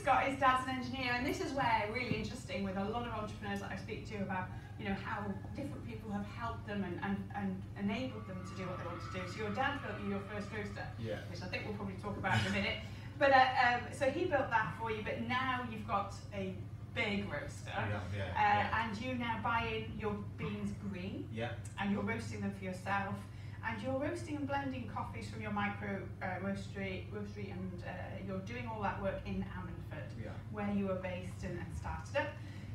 Scott, his dad's an engineer, and this is where really interesting with a lot of entrepreneurs that I speak to about, you know, how different people have helped them and enabled them to do what they want to do. So your dad built you your first roaster, which I think we'll probably talk about in a minute. But so he built that for you, but now you've got a big roaster, and you now buy in your beans green, and you're roasting them for yourself, and you're roasting and blending coffees from your micro roastery, and you're doing all that work in Ammanford, where you were based and started up.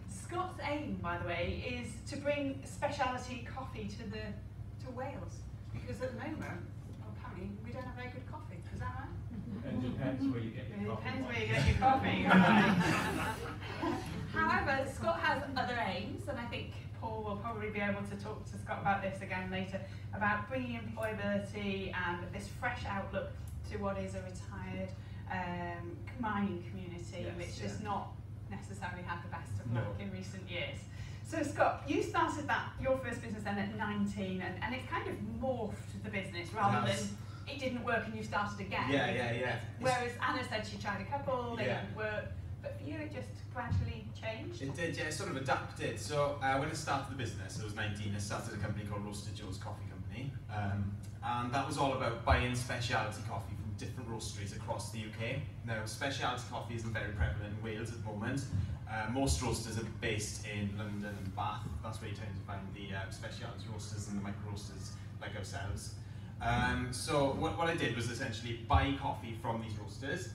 Scott's aim, by the way, is to bring specialty coffee to Wales, because at the moment, apparently, we don't have very good coffee. Is that right? It depends where you get your coffee. Depends where you get your coffee. However, Scott has other aims, and I think Paul will probably be able to talk to Scott about this again later, about bringing employability and this fresh outlook to what is a retired mining community, which has not necessarily had the best of luck in recent years. So Scott, you started your first business then at 19, and it's kind of morphed the business rather than it didn't work and you started again. Whereas Anna said she tried a couple, they didn't work, but for you it just gradually changed? It did, it sort of adapted. So when I started the business, I was 19, I started a company called Roaster Joe's Coffee Company, and that was all about buying specialty coffee from different roasteries across the UK. Now, specialty coffee isn't very prevalent in Wales at the moment. Most roasters are based in London and Bath. That's where you tend to find the specialty roasters and the micro roasters like ourselves. So what I did was essentially buy coffee from these roasters,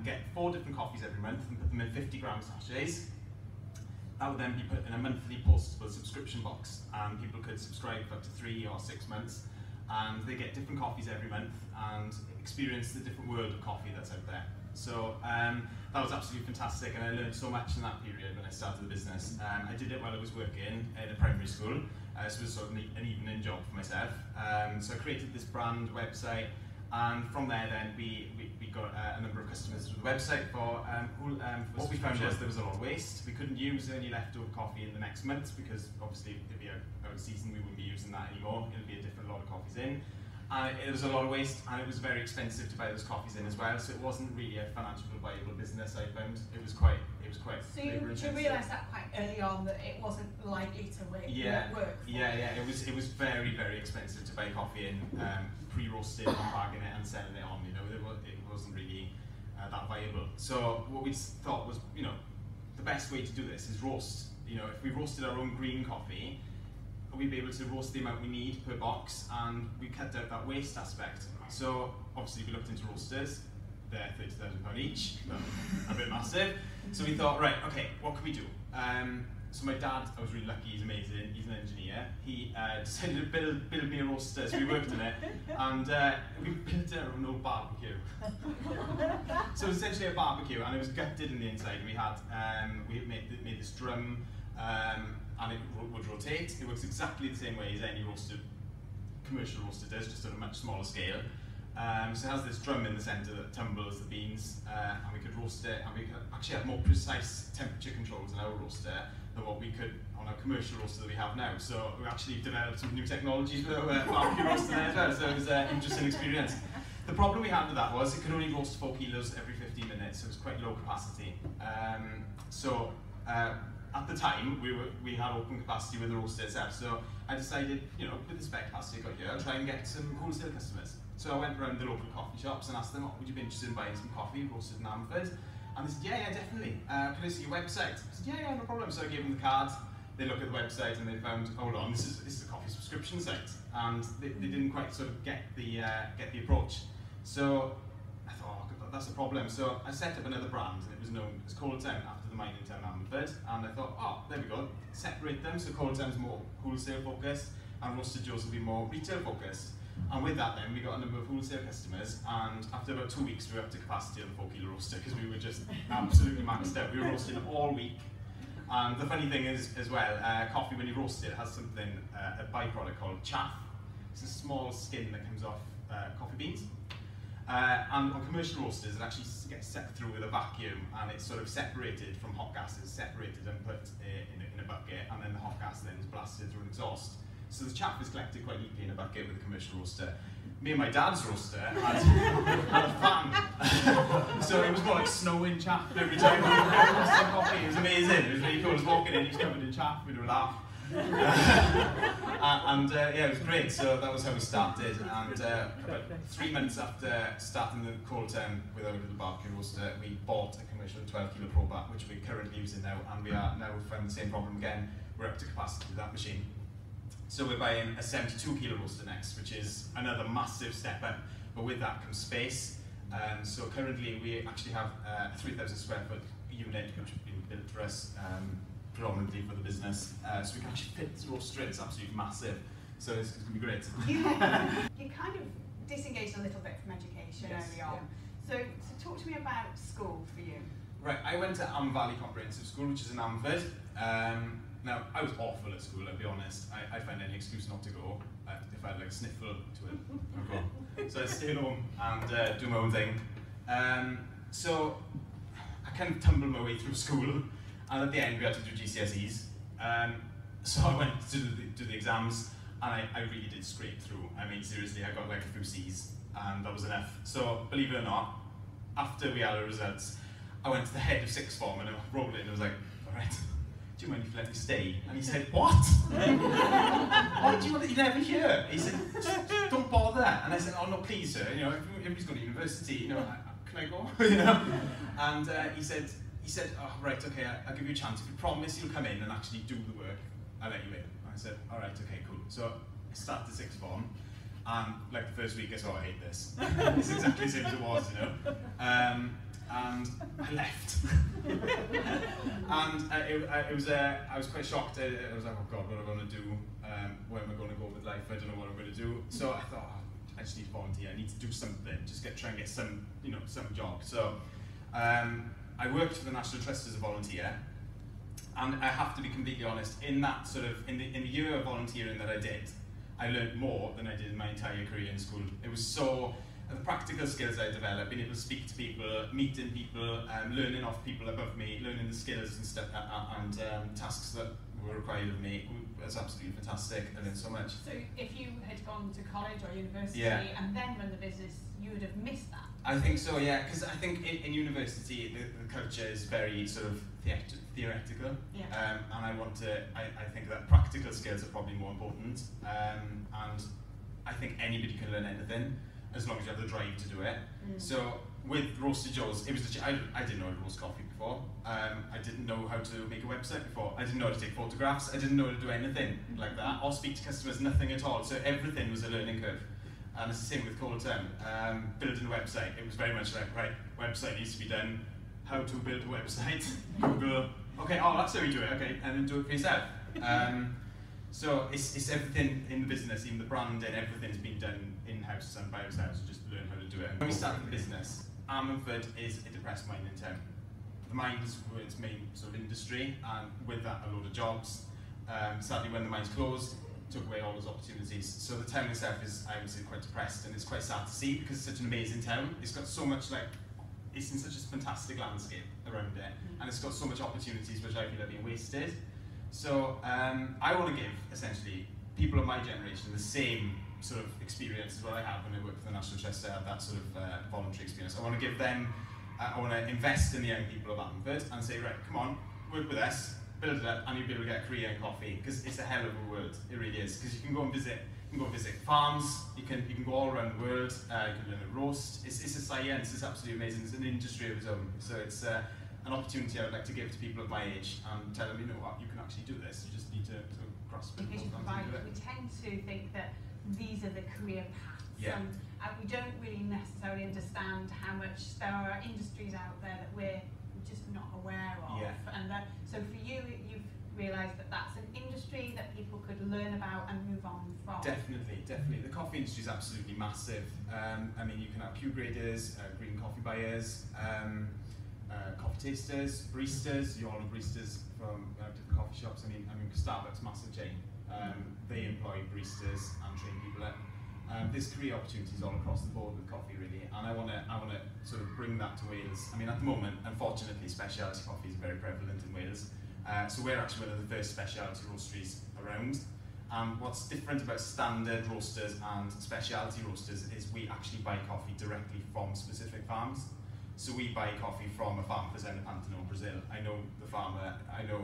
get 4 different coffees every month and put them in 50-gram sachets. That would then be put in a monthly postable subscription box, and people could subscribe for up to 3 or 6 months, and they get different coffees every month and experience the different world of coffee that's out there. So that was absolutely fantastic, and I learned so much in that period when I started the business. I did it while I was working in a primary school, so it was sort of an evening job for myself. So I created this brand website, and from there then we got a number of customers through the website for what we found was there was a lot of waste. We couldn't use any leftover coffee in the next month because obviously it'd be out of season, we wouldn't be using that anymore. It'll be a different lot of coffees in. And it was a lot of waste, and it was very expensive to buy those coffees in as well, so it wasn't really a financially viable business, I found. It was quite So you realised that quite early on, that it wasn't likely to work? It was very, very expensive to buy coffee in, pre-roasted and bagging it and selling it on, you know, it wasn't really that viable. So what we thought was, you know, the best way to do this is roast. You know, if we roasted our own green coffee, we'd be able to roast the amount we need per box, and we cut out that waste aspect. So obviously we looked into roasters. They're £30,000 each, a bit massive. So we thought, right, okay, what can we do? So my dad, I was really lucky, he's amazing, he's an engineer. He decided to build me a roaster, so we worked on it, and we built it on an old barbecue. So it was essentially a barbecue, and it was gutted in the inside. We had made this drum, and it would rotate. It works exactly the same way as any commercial roaster does, just on a much smaller scale. So it has this drum in the centre that tumbles the beans, and we could roast it, and we could actually have more precise temperature controls in our roaster than what we could on our commercial roaster that we have now. So we actually developed some new technologies with our barbecue roaster there as well, so it was an interesting experience. The problem we had with that was it could only roast 4 kilos every 15 minutes, so it was quite low capacity. At the time, we had open capacity with the roaster itself, so I decided, you know, with the spare capacity I got here, I'll try and get some wholesale customers. So I went around the local coffee shops and asked them, would you be interested in buying some coffee roasted in Ammanford? And they said, yeah, definitely. Can I see your website? I said, yeah, no problem. So I gave them the card. They looked at the website and they found, hold on, this is a coffee subscription site, and they didn't quite sort of get the approach. So I thought, oh, that's a problem. So I set up another brand, and it was known as Coaltown, after the mining town Ammanford. And I thought, oh, there we go, separate them. So Coaltown's more wholesale focused, and Roaster Joe's will be more retail focused. And with that then, we got a number of wholesale customers, and after about 2 weeks we were up to capacity on the 4 kilo roaster, because we were just absolutely maxed out. We were roasting all week. And the funny thing is, as well, coffee, when you roast it, has something, a byproduct called chaff. It's a small skin that comes off coffee beans. And on commercial roasters, it actually gets set through with a vacuum, and it's sort of separated from hot gases, separated and put in a bucket, and then the hot gas then is blasted through an exhaust. So the chaff is collected quite neatly in a bucket with a commercial roaster. me and my dad's roaster had a fan. So it was more like snowing chaff every time we roasted coffee. It was amazing. It was really cool. I was walking in, he was covered in chaff, we'd laugh. Yeah, it was great. So that was how we started. And about 3 months after starting the Coaltown with our little barbecue roaster, we bought a commercial 12 kilo Pro Bat, which we're currently using now, and we are now found the same problem again. We're up to capacity with that machine. So we're buying a 72 kilo roaster next, which is another massive step up, but with that comes space. So currently we actually have a 3,000 square foot unit which has been built for us predominantly for the business. So we can actually fit this roaster in, it's absolutely massive. So it's going to be great. You kind of disengaged a little bit from education early on. So talk to me about school for you. Right, I went to Valley Comprehensive School, which is in Amford. Now, I was awful at school, I'll be honest. I'd find any excuse not to go. If I had like a sniffle to it, I'd go. So I'd stay at home and do my own thing. So I kind of tumbled my way through school, and at the end we had to do GCSEs. So I went to do the exams, and I really did scrape through. I mean, seriously, I got like a few C's, and that was enough. So, believe it or not, after we had our results, I went to the head of sixth form and I rolled in and I was like, all right, do you mind if you let me stay? And he said, what? What do you want to, you're never here? He said, don't bother. And I said, oh no, please sir, you know, everybody's going to university, you know, can I go? You know? And he said, oh right, okay, I'll give you a chance. If you promise you'll come in and actually do the work, I'll let you in. And I said, all right, okay, cool. So I started sixth form, and like the first week I said, I hate this. It's exactly the same as it was, you know. And I left. And I was quite shocked. I was like, oh God, what am I going to do? Where am I going to go with life? I don't know what I'm going to do. So I thought, oh, I just need to volunteer. I need to do something. Just try and get some, you know, some job. So I worked for the National Trust as a volunteer. And I have to be completely honest, in that sort of, in the year of volunteering that I did, I learned more than I did in my entire career in school. It was so, the practical skills I developed, being able to speak to people, meeting people, learning off people above me, learning the skills and stuff, and tasks that were required of me, was absolutely fantastic. I learned so much. So if you had gone to college or university and then run the business, you would have missed that? I think so, yeah, because I think in university the culture is very sort of theoretical, and I think that practical skills are probably more important, and I think anybody can learn anything as long as you have the drive to do it. So with Roasted Joe's, it was I didn't know how to roast coffee before. I didn't know how to make a website before. I didn't know how to take photographs. I didn't know how to do anything like that, or speak to customers, nothing at all. So everything was a learning curve. And it's the same with Coaltown. Building a website, it was very much like, right, website needs to be done. How to build a website? Google. Okay, oh, that's how you do it. Okay, and then do it for yourself. So it's everything in the business, even the brand and everything's been done in-house and by ourselves. Just learn how to do it. When we started the business, Amford is a depressed mining town. The mines were its main sort of industry, and with that, a load of jobs. Sadly, when the mines closed, took away all those opportunities. So the town itself is, I would say, quite depressed, and it's quite sad to see because it's such an amazing town. It's got so much, like, it's in such a fantastic landscape around it, and it's got so much opportunities which I feel are being wasted. So I want to give, essentially, people of my generation the same sort of experience as what I had when I worked for the National Trust. I had that sort of voluntary experience. I want to give them, I want to invest in the young people of Amford and say, right, come on, work with us, build it up, and you'll be able to get a career in coffee, because it's a hell of a world. It really is, because you can go and visit. You can go visit farms. You can go all around the world. You can learn to roast. It's a science. It's absolutely amazing. It's an industry of its own. So it's an opportunity I would like to give to people of my age and tell them, you know what, you can actually do this. You just need to grasp it. Because we tend to think that these are the career paths. Yeah. And we don't really necessarily understand how much there are industries out there that we're just not aware of. Yeah. And so for you, you've realised that that's an industry that people could learn about and move on from. Definitely, definitely. The coffee industry is absolutely massive. I mean, you can have Q graders, green coffee buyers, coffee tasters, baristas. You all know baristas from different coffee shops. I mean, Starbucks, massive chain. They employ baristas and train people up. There's career opportunities all across the board with coffee, really, and I want to sort of bring that to Wales. I mean, at the moment, unfortunately, specialty coffee is very prevalent in Wales. So we're actually one of the first specialty roasteries around. And what's different about standard roasters and specialty roasters is we actually buy coffee directly from specific farms. So we buy coffee from a farm present in Pantano, Brazil. I know the farmer, I know,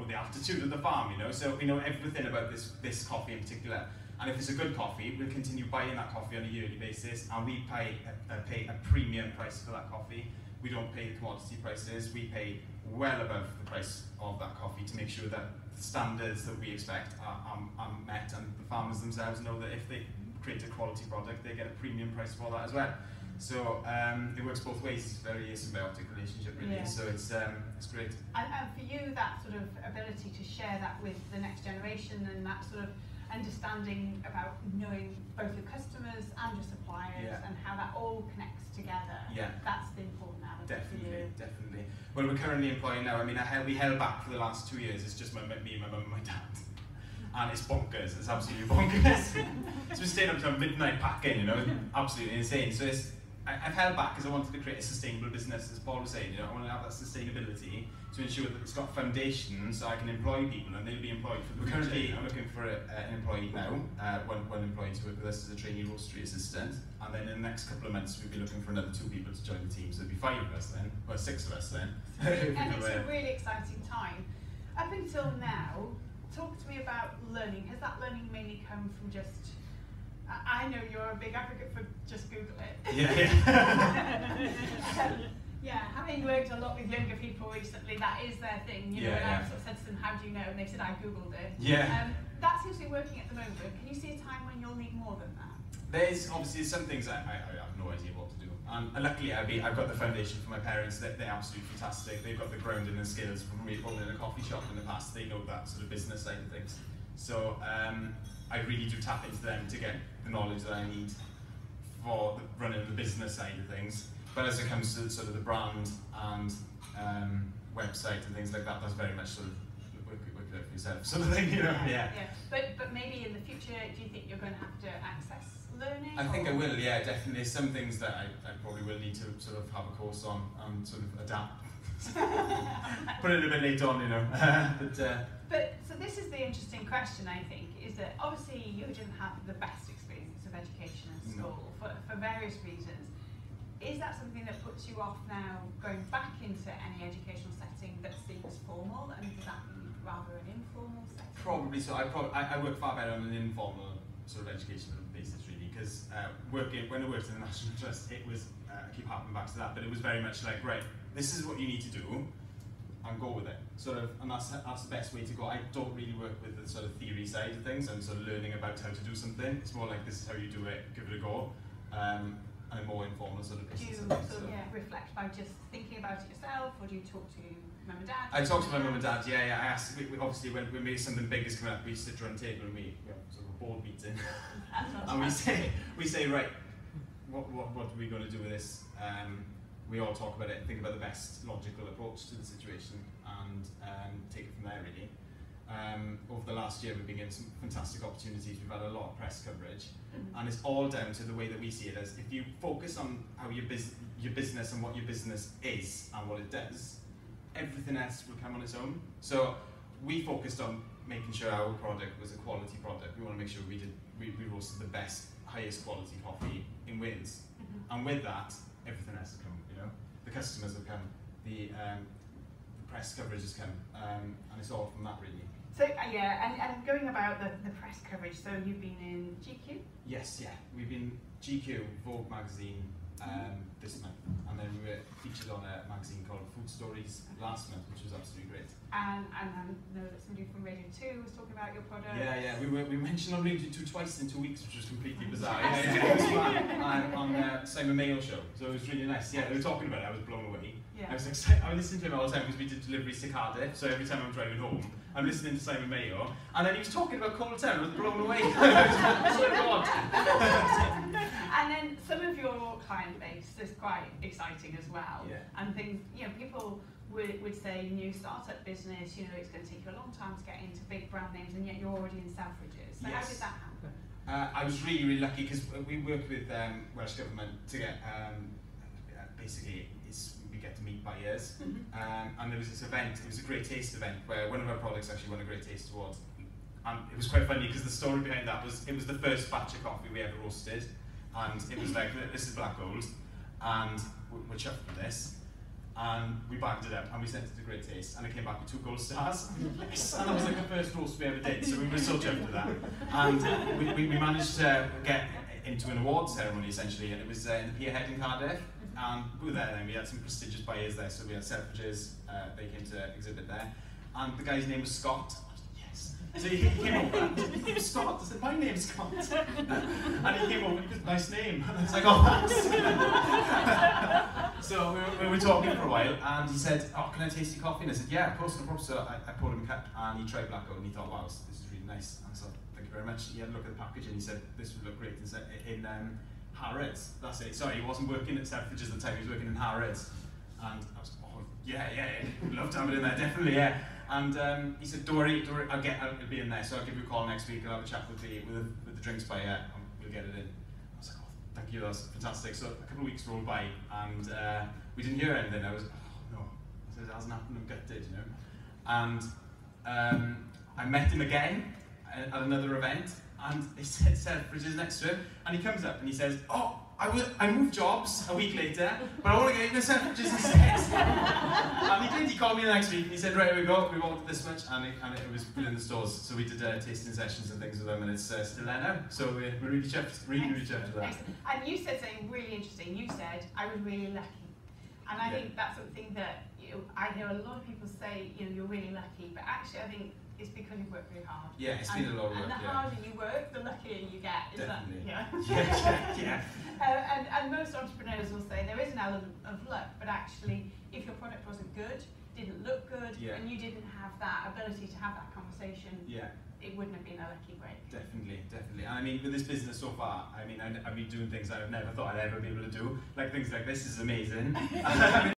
the altitude of the farm, so we know everything about this coffee in particular. And if it's a good coffee, we'll continue buying that coffee on a yearly basis, and we pay a premium price for that coffee. We don't pay the commodity prices, we pay well above the price of that coffee to make sure that the standards that we expect are met, and the farmers themselves know that if they create a quality product, they get a premium price for that as well. So it works both ways. It's a very symbiotic relationship, really. Yeah. So it's great. And for you, that sort of ability to share that with the next generation, and that sort of understanding about knowing both your customers and your suppliers, and how that all connects together. Yeah. That's the important element. Definitely, definitely. Well, we're currently employing now. I mean, we held back for the last 2 years. It's just me, my mum, and my dad. And it's bonkers. It's absolutely bonkers. So we're staying up till midnight packing, absolutely insane. So I've held back because I wanted to create a sustainable business, as Paul was saying. I want to have that sustainability to ensure that it's got foundation so I can employ people and they'll be employed for the future. Currently, I'm looking for an employee now, one employee to work with us as a trainee roastery assistant, and then in the next couple of months we'll be looking for another 2 people to join the team. So there'll be 5 of us then, well 6 of us then. And it's a really exciting time. Up until now, talk to me about learning. Has that learning mainly come from just, I know you're a big advocate for just Google it. Yeah, having worked a lot with younger people recently, that is their thing. And I sort of said to them, how do you know? And they said, I Googled it. Yeah. That seems to be working at the moment. Can you see a time when you'll need more than that? There's obviously some things I have no idea what to do. And luckily I've got the foundation from my parents. They're absolutely fantastic. They've got the grounding and skills from me owning a coffee shop in the past. They know that sort of business side of things. So I really do tap into them to get the knowledge that I need for running the business side of things. But as it comes to sort of the brand and website and things like that, that's very much sort of work it out for yourself sort of thing, Yeah. But maybe in the future, do you think you're going to have to access learning? I think I will, yeah, definitely. Some things that I probably will need to sort of have a course on and sort of adapt. Put it a bit late on, But so this is the interesting question, I think, is that obviously you didn't have the best experience of education at school for various reasons. Is that something that puts you off now going back into any educational setting that seems formal, and does that mean rather an informal setting? Probably so. I work far better on an informal sort of educational basis, really, because when I worked in the National Trust, it was, I keep harping back to that, but it was very much like, right, this is what you need to do, and go with it. Sort of, and that's the best way to go. I don't really work with the sort of theory side of things and sort of learning about how to do something. It's more like, this is how you do it, give it a go. And a more informal sort of basis. Do you reflect by just thinking about it yourself, or do you talk to mum and dad? I talk to my mum and dad, I ask, obviously when maybe something big is coming up, we sit around the table and we have sort of a board meeting. And we say, right, what are we going to do with this? We all talk about it, think about the best logical approach to the situation, and take it from there, really. Over the last year, we've been getting some fantastic opportunities. We've had a lot of press coverage, and it's all down to the way that we see it as, if you focus on how your business and what your business is and what it does, everything else will come on its own. So we focused on making sure our product was a quality product. We want to make sure we roasted the best, highest quality coffee in Wales, and with that, everything else has come. The customers have come, the press coverage has come, and it's all from that, really. So and going about the press coverage, so you've been in GQ? Yes, we've been GQ, Vogue magazine this month, and then we were featured on a magazine called Food Stories last month, which was absolutely great. And I know that somebody from Radio 2 was talking about your product. Yeah, we mentioned on Radio 2 twice in 2 weeks, which was completely bizarre. It was fun. And on Simon Mayo show, so it was really nice. Yeah, they were talking about it, I was blown away. I was excited. I listened to him all the time because we did deliveries to Cardiff, so every time I'm driving home, I'm listening to Simon Mayo, and then he was talking about Coaltown. I was blown away. And then some of your client base is quite exciting as well. And things, people would say new startup business, it's going to take you a long time to get into big brand names, and yet you're already in Selfridges. So how did that happen? I was really, really lucky because we worked with Welsh Government to get, basically, we get to meet buyers. And there was this event, it was a Great Taste event, where one of our products actually won a Great Taste Award And it was quite funny because the story behind that was, it was the first batch of coffee we ever roasted, and it was like, this is black gold, and we're chuffed with this. And we bagged it up and we sent it to Great Taste, and it came back with 2 gold stars. Yes. And that was like the first roast we ever did, so we were so chuffed with that. And we managed to get into an awards ceremony essentially, and it was in the Pierhead in Cardiff. And we were there then, we had some prestigious buyers there, so we had Selfridges, they came to exhibit there. And the guy's name was Scott. Yes. So he came over, and his name was Scott. I said, my name's Scott. And he came over, and he goes, nice name. And I was like, oh, thanks. So we were talking for a while, and he said, oh, can I taste your coffee? And I said, yeah, of course, no problem. So I poured him a cup, and he tried black gold, and he thought, wow, this is really nice. And I said, thank you very much. He had a look at the package, and he said, this would look great in Harrods. That's it. Sorry, he wasn't working at Selfridges at the time, he was working in Harrods. And I was like, oh, yeah, we'd love to have it in there, definitely, yeah. And he said, don't worry, it'll be in there, so I'll give you a call next week, I'll have a chat with the drinks buyer, and we'll get it in. I was like, oh, thank you, that's fantastic. So a couple of weeks rolled by, and we didn't hear anything. I was, oh no, I said, it hasn't happened, I'm gutted, you know. And I met him again at another event, and he said Selfridges next to him, and he comes up and he says, oh, I moved jobs a week later, but I want to get into Selfridges instead. And he did, he called me the next week and he said, right, here we go, we wanted this much, and it was put in the stores. So we did tasting sessions and things with them, and it's still there now. So we're really chuffed, really chuffed with that. And you said something really interesting. You said, I was really lucky. And I think that's something that I hear a lot of people say, you're really lucky, but actually I think it's because you've worked really hard. Yeah, it's been a lot of work. And the harder you work, the luckier you get. Is Definitely. that? Yeah. And most entrepreneurs will say there is an element of luck, but actually, if your product wasn't good, didn't look good, and you didn't have that ability to have that conversation, it wouldn't have been a lucky break. Definitely. And I mean, with this business so far, I mean, I've been doing things I've never thought I'd ever be able to do. Like things like this is amazing.